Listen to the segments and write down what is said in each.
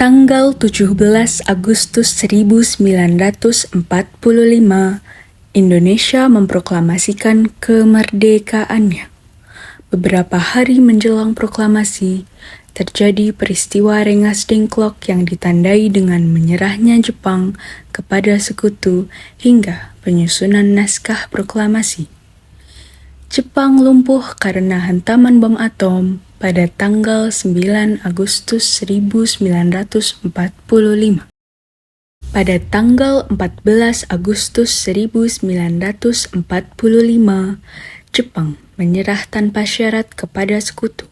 Tanggal 17 Agustus 1945, Indonesia memproklamasikan kemerdekaannya. Beberapa hari menjelang proklamasi, terjadi peristiwa Rengas Dengklok yang ditandai dengan menyerahnya Jepang kepada sekutu hingga penyusunan naskah proklamasi. Jepang lumpuh karena hantaman bom atom pada tanggal 9 Agustus 1945. Pada tanggal 14 Agustus 1945, Jepang menyerah tanpa syarat kepada sekutu.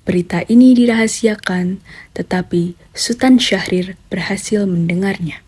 Berita ini dirahasiakan, tetapi Sultan Syahrir berhasil mendengarnya.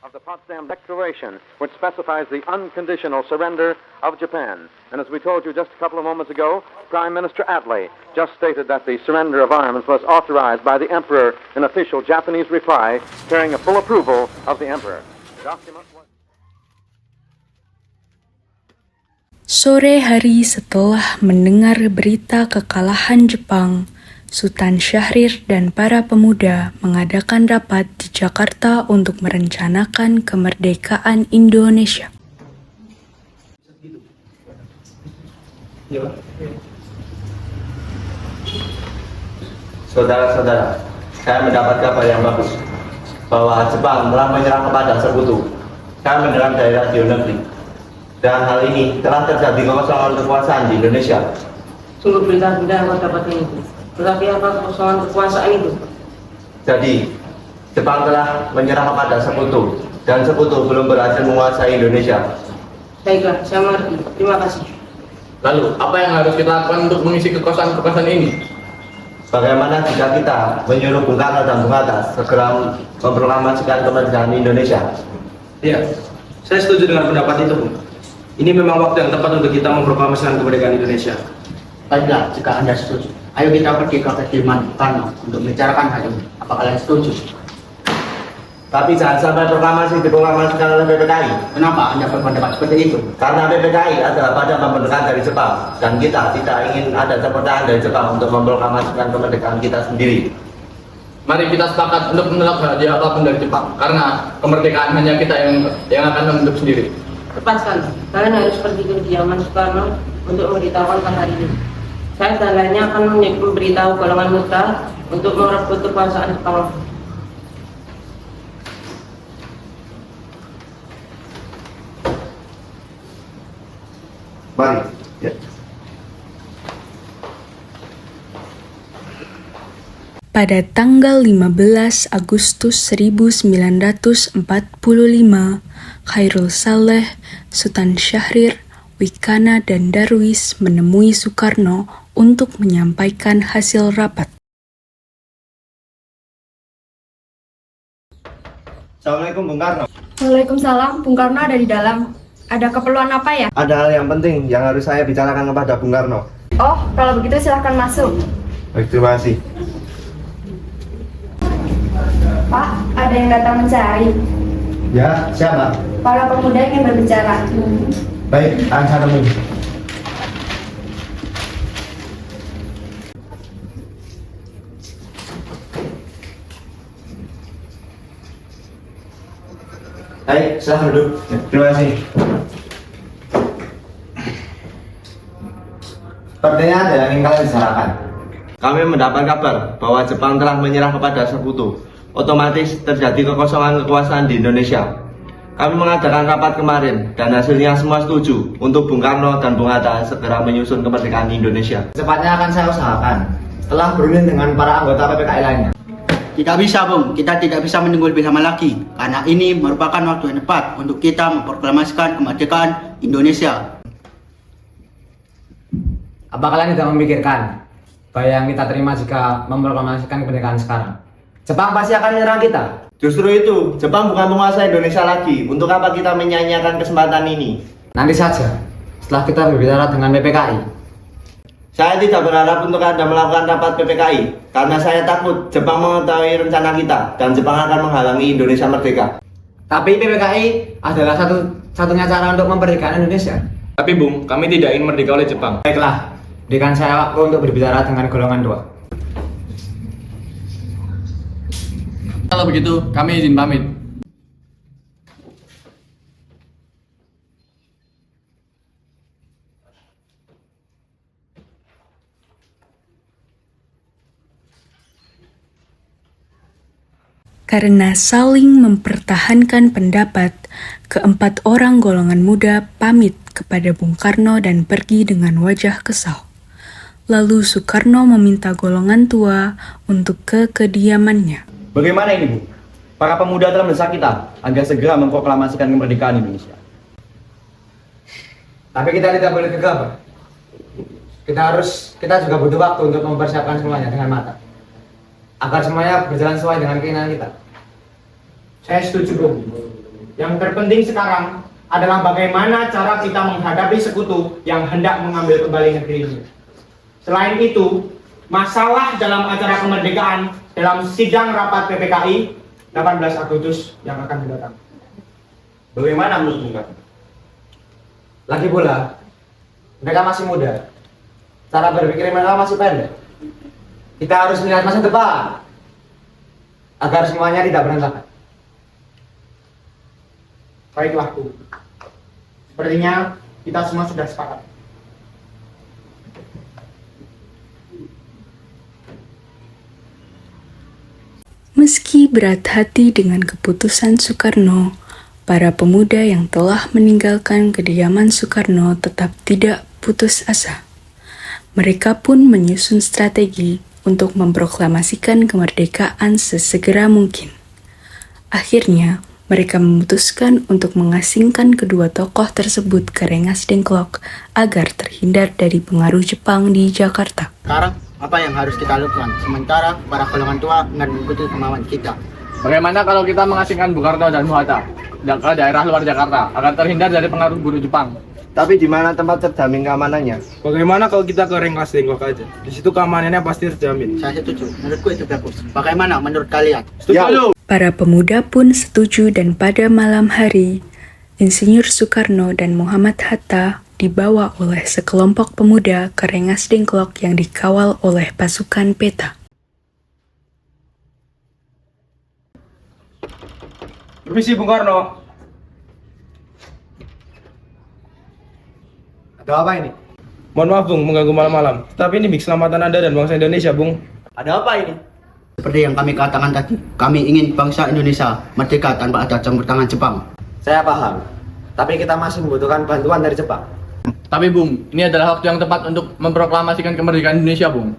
Of the Potsdam Declaration, which specifies the unconditional surrender of Japan. And as we told you just a couple of moments ago, Prime Minister Attlee just stated that the surrender of arms was authorized by the Emperor in official Japanese reply, carrying a full approval of the Emperor. Sore hari setelah mendengar berita kekalahan Jepang, Sultan Syahrir dan para pemuda mengadakan rapat di Jakarta untuk merencanakan kemerdekaan Indonesia. Saudara-saudara, saya mendapat kabar yang bagus bahwa Jepang telah menyerah kepada sekutu. Saya mendengar dari radio negeri, dan hal ini telah terjadi kekosongan kekuasaan di Indonesia. Sungguh berita yang kau dapatkan itu. Tetapi apa kekosongan kekuasaan itu? Jadi, Jepang telah menyerah kepada sekutu, dan sekutu belum berhasil menguasai Indonesia. Baiklah, saya mengerti. Terima kasih. Lalu, apa yang harus kita lakukan untuk mengisi kekosongan ini? Bagaimana jika kita menyuruh Bung Karno dan Bung Hatta segera memproklamasikan kemerdekaan Indonesia? Iya, saya setuju dengan pendapat itu. Ini memang waktu yang tepat untuk kita memproklamasikan kemerdekaan Indonesia. Baiklah, jika Anda setuju, ayo kita pergi ke kediaman Karno untuk membicarakan hal ini. Apa kalian setuju? Tapi jangan sampai proklamasi diproklamasikan oleh PPKI. Kenapa Anda berpendapat seperti itu? Karena PPKI adalah badan pemerintahan dari Jepang, dan kita tidak ingin ada campur tangan dari Jepang untuk memproklamasikan kemerdekaan kita sendiri. Mari kita sepakat untuk menolak hadiah apapun dari Jepang, karena kemerdekaan hanya kita yang akan membentuk sendiri. Tepat sekali. Kalian harus pergi ke kediaman Soekarno untuk memberitahukan hal ini. Saya dan lainnya akan memberitahu golongan muda untuk merebut kekuasaan Jepang. Mari. Ya. Pada tanggal 15 Agustus 1945, Khairul Saleh, Sultan Syahrir, Wikana, dan Darwis menemui Soekarno untuk menyampaikan hasil rapat. Assalamualaikum Bung Karno. Waalaikumsalam, Bung Karno ada di dalam. Ada keperluan apa ya? Ada hal yang penting yang harus saya bicarakan kepada Bung Karno. Oh, kalau begitu silahkan masuk. Baik, terima kasih. Pak, ada yang datang mencari. Ya, siapa? Para pemuda ingin berbicara. Baik, akan saya temui. Baik, silahkan duduk. Terima kasih. Sepertinya ada yang ingin kalian bicarakan. Kami mendapat kabar bahwa Jepang telah menyerah kepada sekutu. Otomatis terjadi kekosongan kekuasaan di Indonesia. Kami mengadakan rapat kemarin dan hasilnya semua setuju untuk Bung Karno dan Bung Hatta segera menyusun kemerdekaan Indonesia. Secepatnya akan saya usahakan. Telah berunding dengan para anggota PPKI lainnya. Tidak bisa, Bung. Kita tidak bisa menunggu lebih lama lagi. Karena ini merupakan waktu yang tepat untuk kita memproklamasikan kemerdekaan Indonesia. Apa kalian tidak memikirkan bahwa yang kita terima jika memproklamasikan kemerdekaan sekarang? Jepang pasti akan menyerang kita. Justru itu, Jepang bukan penguasa Indonesia lagi. Untuk apa kita menyanyiakan kesempatan ini? Nanti saja, setelah kita berbicara dengan PPKI. Saya tidak berharap untuk Anda melakukan rapat PPKI, karena saya takut Jepang mengetahui rencana kita, dan Jepang akan menghalangi Indonesia merdeka. Tapi PPKI adalah satunya cara untuk memerdekakan Indonesia. Tapi Bung, kami tidak ingin merdeka oleh Jepang. Baiklah, berikan saya waktu untuk berbicara dengan golongan 2. Kalau begitu, kami izin pamit. Karena saling mempertahankan pendapat, keempat orang golongan muda pamit kepada Bung Karno dan pergi dengan wajah kesal. Lalu Soekarno meminta golongan tua untuk ke kediamannya. Bagaimana ini, Bu? Para pemuda telah mendesak kita agar segera memproklamasikan kemerdekaan Indonesia. Tapi kita tidak boleh gegabah. Kita juga butuh waktu untuk mempersiapkan semuanya dengan matang, agar semuanya berjalan sesuai dengan keinginan kita. Saya setuju, Bung. Yang terpenting sekarang adalah bagaimana cara kita menghadapi sekutu yang hendak mengambil kembali negeri ini. Selain itu, masalah dalam acara kemerdekaan dalam sidang rapat PPKI 18 Agustus yang akan mendatang. Bagaimana menurut Bung Karno? Lagi pula, mereka masih muda. Cara berpikir mereka masih pendek. Kita harus melihat masa depan, agar semuanya tidak berantakan. Baiklah, Bu. Sepertinya kita semua sudah sepakat. Meski berat hati dengan keputusan Soekarno, para pemuda yang telah meninggalkan kediaman Soekarno tetap tidak putus asa. Mereka pun menyusun strategi untuk memproklamasikan kemerdekaan sesegera mungkin. Akhirnya, mereka memutuskan untuk mengasingkan kedua tokoh tersebut ke Rengas Dengklok agar terhindar dari pengaruh Jepang di Jakarta. Sekarang, apa yang harus kita lakukan? Sementara para golongan tua ingin mengikuti kemauan kita. Bagaimana kalau kita mengasingkan Bung Karno dan Muhatta ke daerah luar Jakarta agar terhindar dari pengaruh guru Jepang? Tapi di mana tempat terjamin keamanannya? Bagaimana kalau kita ke Rengas Dengklok aja? Di situ keamanannya pasti terjamin. Saya setuju. Menurutku itu bagus. Bagaimana menurut kalian? Setuju. Para pemuda pun setuju dan pada malam hari, Insinyur Soekarno dan Muhammad Hatta dibawa oleh sekelompok pemuda ke Rengas Dengklok yang dikawal oleh pasukan peta. Permisi Bung Karno. Ada apa ini? Mohon maaf Bung, mengganggu malam-malam. Tapi ini demi keselamatan Anda dan bangsa Indonesia, Bung. Ada apa ini? Seperti yang kami katakan tadi, kami ingin bangsa Indonesia merdeka tanpa ada campur tangan Jepang. Saya paham, tapi kita masih membutuhkan bantuan dari Jepang. Tapi Bung, ini adalah waktu yang tepat untuk memproklamasikan kemerdekaan Indonesia, Bung.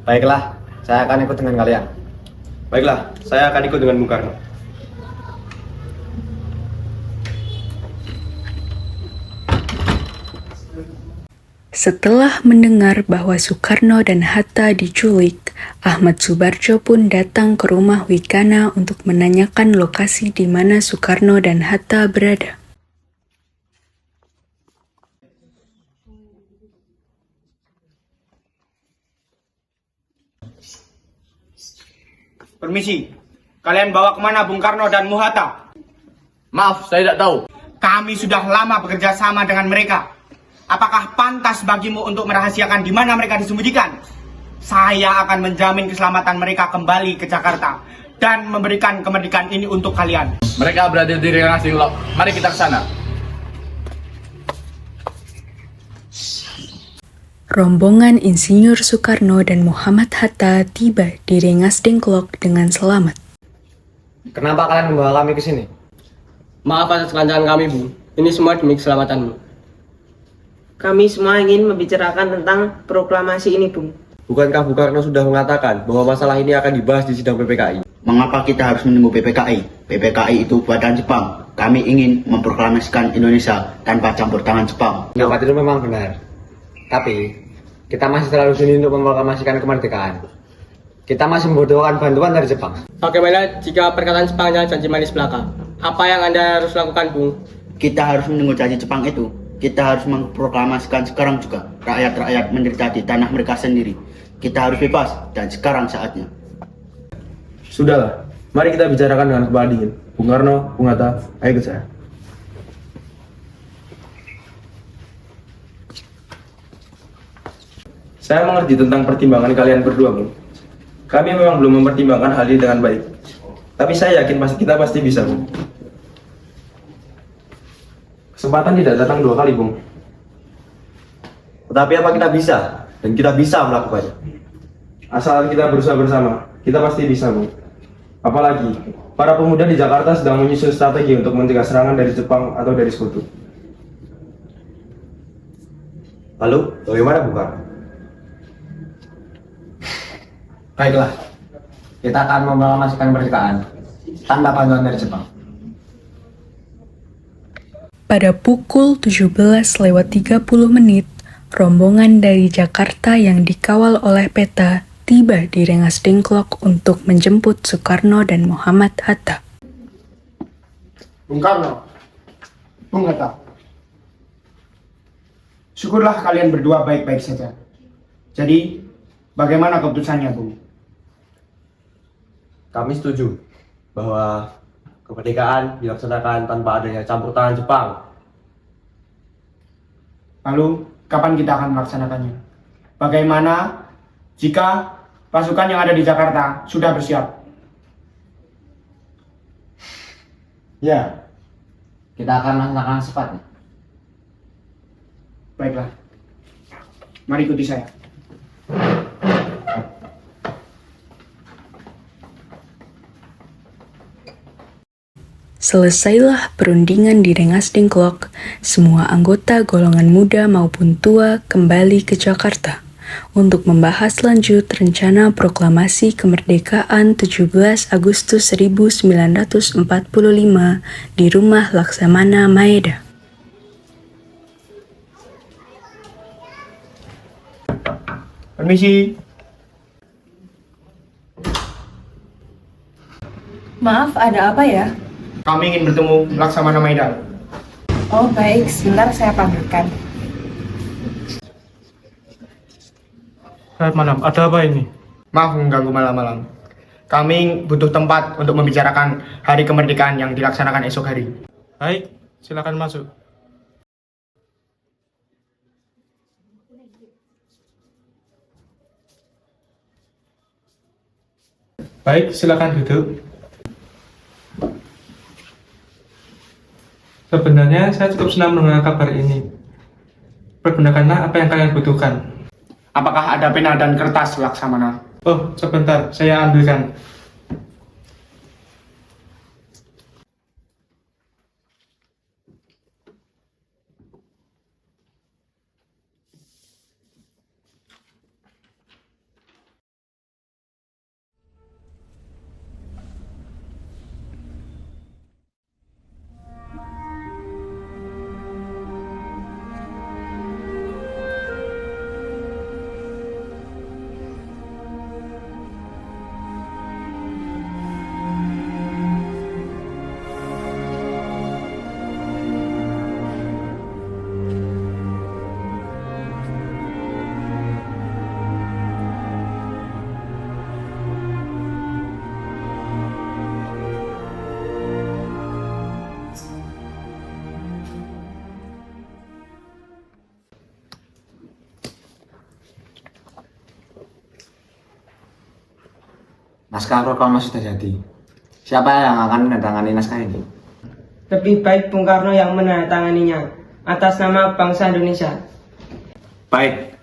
Baiklah, saya akan ikut dengan kalian. Baiklah, saya akan ikut dengan Bung Karno. Setelah mendengar bahwa Soekarno dan Hatta diculik, Ahmad Subarjo pun datang ke rumah Wikana untuk menanyakan lokasi di mana Soekarno dan Hatta berada. Permisi, kalian bawa kemana Bung Karno dan Muhatta? Maaf, saya tidak tahu. Kami sudah lama bekerja sama dengan mereka. Apakah pantas bagimu untuk merahasiakan di mana mereka disembunyikan? Saya akan menjamin keselamatan mereka kembali ke Jakarta dan memberikan kemerdekaan ini untuk kalian. Mereka berada di Rengas Dengklok. Mari kita ke sana. Rombongan Insinyur Soekarno dan Muhammad Hatta tiba di Rengas Dengklok dengan selamat. Kenapa kalian membawa kami ke sini? Maaf atas kelancaran kami, Bu. Ini semua demi keselamatanmu. Kami semua ingin membicarakan tentang proklamasi ini, Bung. Bukankah Bung Karno sudah mengatakan bahwa masalah ini akan dibahas di sidang PPKI? Mengapa kita harus menunggu PPKI? PPKI itu buatan Jepang. Kami ingin memproklamasikan Indonesia tanpa campur tangan Jepang. Pendapat itu memang benar. Tapi, kita masih terlalu dini untuk memproklamasikan kemerdekaan. Kita masih membutuhkan bantuan dari Jepang. Bagaimana jika perkataan Jepang adalah janji manis belaka? Apa yang Anda harus lakukan, Bung? Kita harus menunggu janji Jepang itu. Kita harus memproklamasikan sekarang juga. Rakyat-rakyat menderita di tanah mereka sendiri. Kita harus bebas dan sekarang saatnya. Sudahlah, mari kita bicarakan dengan kepala dingin. Bung Karno, Bung Hatta, ayo ikut saya. Saya mengerti tentang pertimbangan kalian berdua, Bung. Kami memang belum mempertimbangkan hal ini dengan baik. Tapi saya yakin kita pasti bisa, Bung. Kesempatan tidak datang 2 kali, Bung. Tetapi apa kita bisa? Dan kita bisa melakukannya. Asal kita berusaha bersama, kita pasti bisa, Bung. Apalagi, para pemuda di Jakarta sedang menyusun strategi untuk mencegah serangan dari Jepang atau dari sekutu. Lalu, bagaimana Bung Karno? Baiklah, kita akan memproklamasikan kemerdekaan tanpa bantuan dari Jepang. Pada pukul 17:30, rombongan dari Jakarta yang dikawal oleh Peta tiba di Rengas Dengklok untuk menjemput Soekarno dan Muhammad Hatta. Bung Karno, Bung Hatta, syukurlah kalian berdua baik-baik saja. Jadi, bagaimana keputusannya, Bung? Kami setuju bahwa kemerdekaan dilaksanakan tanpa adanya campur tangan Jepang. Lalu, kapan kita akan melaksanakannya? Bagaimana jika pasukan yang ada di Jakarta sudah bersiap? Ya, kita akan melaksanakan secepatnya. Baiklah, mari ikuti saya. Selesailah perundingan di Rengas Dengklok, semua anggota golongan muda maupun tua kembali ke Jakarta untuk membahas lanjut rencana proklamasi kemerdekaan 17 Agustus 1945 di Rumah Laksamana Maeda. Permisi. Maaf, ada apa ya? Kami ingin bertemu Laksamana Maeda. Oh baik, sebentar saya panggilkan. Selamat malam, ada apa ini? Maaf mengganggu malam-malam. Kami butuh tempat untuk membicarakan hari kemerdekaan yang dilaksanakan esok hari. Baik, silakan masuk. Baik, silakan duduk. Sebenarnya saya cukup senang mendengar kabar ini. Pergunakanlah apa yang kalian butuhkan. Apakah ada pena dan kertas, Laksamana? Oh, sebentar, saya ambilkan. Naskah proklamasi sudah jadi. Siapa yang akan menandatangani naskah ini? Lebih baik Bung Karno yang menandatanganinya atas nama bangsa Indonesia. Baik,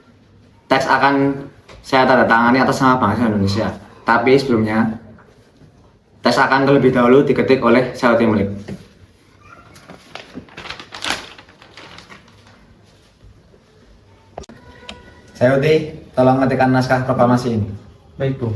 teks akan saya tanda tangani atas nama bangsa Indonesia. Tapi sebelumnya, teks akan terlebih dahulu diketik oleh Sayuti Melik. Sayuti, tolong ketikkan naskah proklamasi ini. Baik, Bu.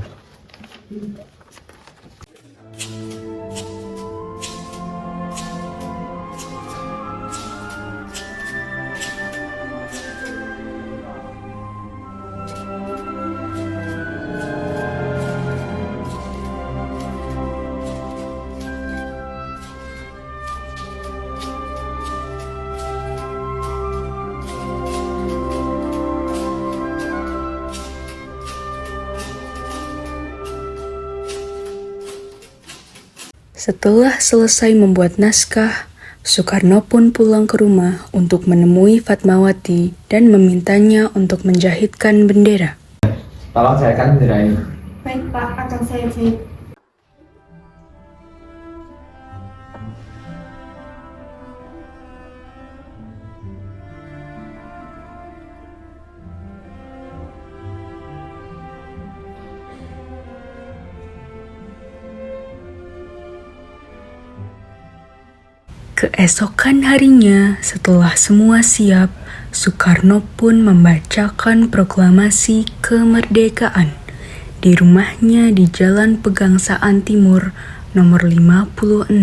Setelah selesai membuat naskah, Soekarno pun pulang ke rumah untuk menemui Fatmawati dan memintanya untuk menjahitkan bendera. Tolong jahitkan bendera ini. Baik Pak, akan saya jahit. Keesokan harinya, setelah semua siap, Soekarno pun membacakan proklamasi kemerdekaan di rumahnya di Jalan Pegangsaan Timur nomor 56.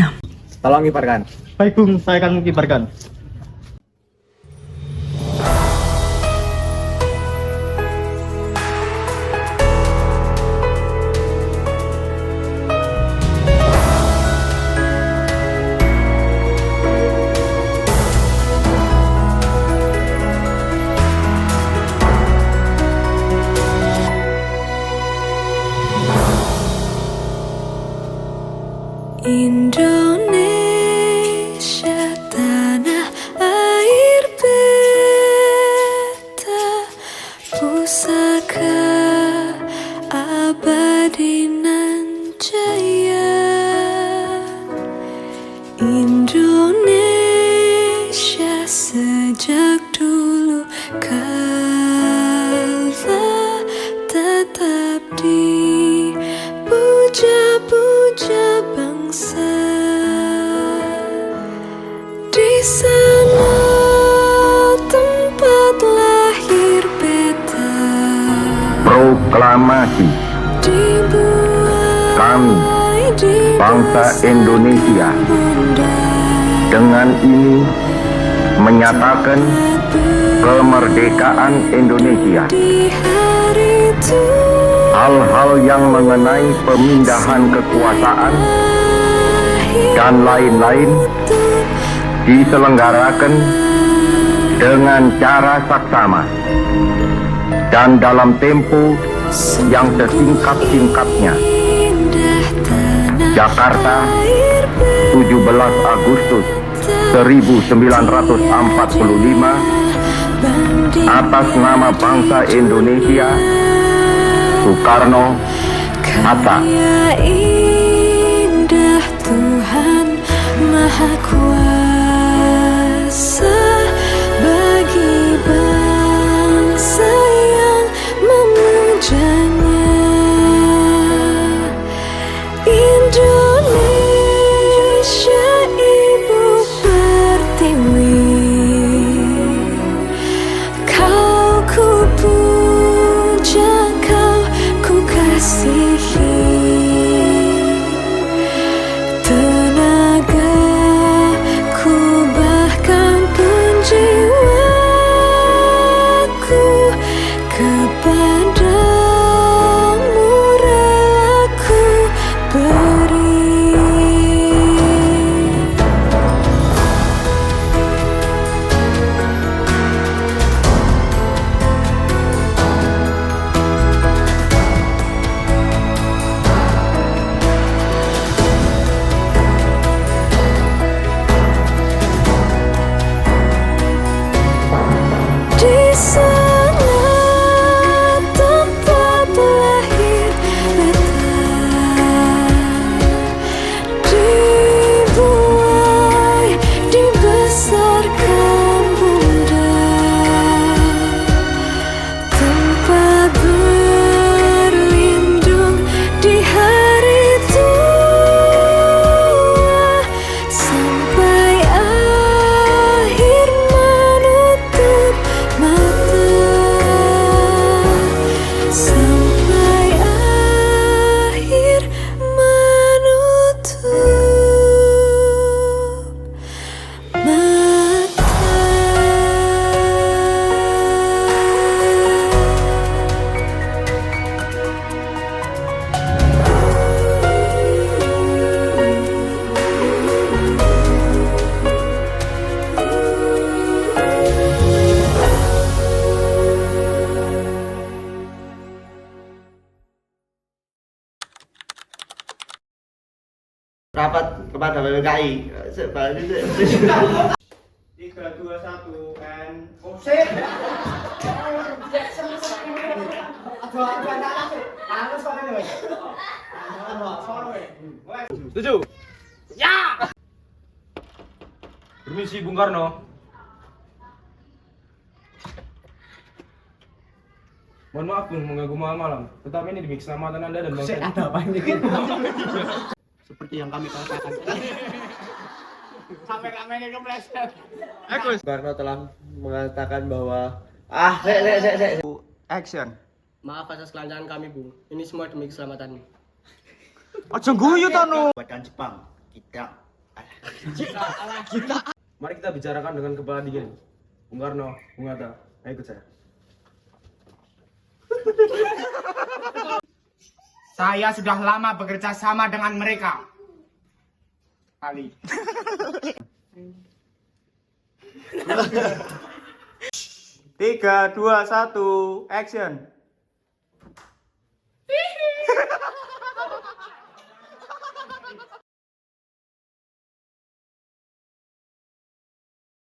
Tolong kibarkan. Baik Bung, saya akan kibarkan. Indonesia tanah air beta, pusaka abadi nan jaya. Indonesia sejak dulu kala tetap dipuja-puja bangsa. Di sana tempat lahir beta, proklamasi kami bangsa Indonesia dengan ini menyatakan kemerdekaan Indonesia. Hal-hal yang mengenai pemindahan kekuasaan dan lain-lain diselenggarakan dengan cara saksama dan dalam tempo yang sesingkat-singkatnya. Jakarta, 17 Agustus 1945, atas nama bangsa Indonesia, Soekarno Hatta. Indah Tuhan Maha Kuasa bagi bangsa yang memujanya. Indonesia Ibu Pertiwi, kau ku puja, kau ku kasihi. Tenaga rapat kepada PPKI. 3, 2, 1, and offset. Setuju? Ya! Permisi Bung Karno. Mohon maaf Bung, mengganggu malam-malam. Tetapi ini demi keselamatan Anda dan bangsa. Ada apa ini? Seperti yang kami katakan. Sampai kamennya kepleset. Bung Karno telah mengatakan bahwa Action. Maaf atas kelancaran kami, Bung. Ini semua demi keselamatanmu. Ojo guyu tono. Buatan Jepang, kita Mari kita bicarakan dengan kepala dingin. Bung Karno, Bung Hatta, ayo ikut saya. Saya sudah lama bekerja sama dengan mereka. Ali. 3, 2, 1, action.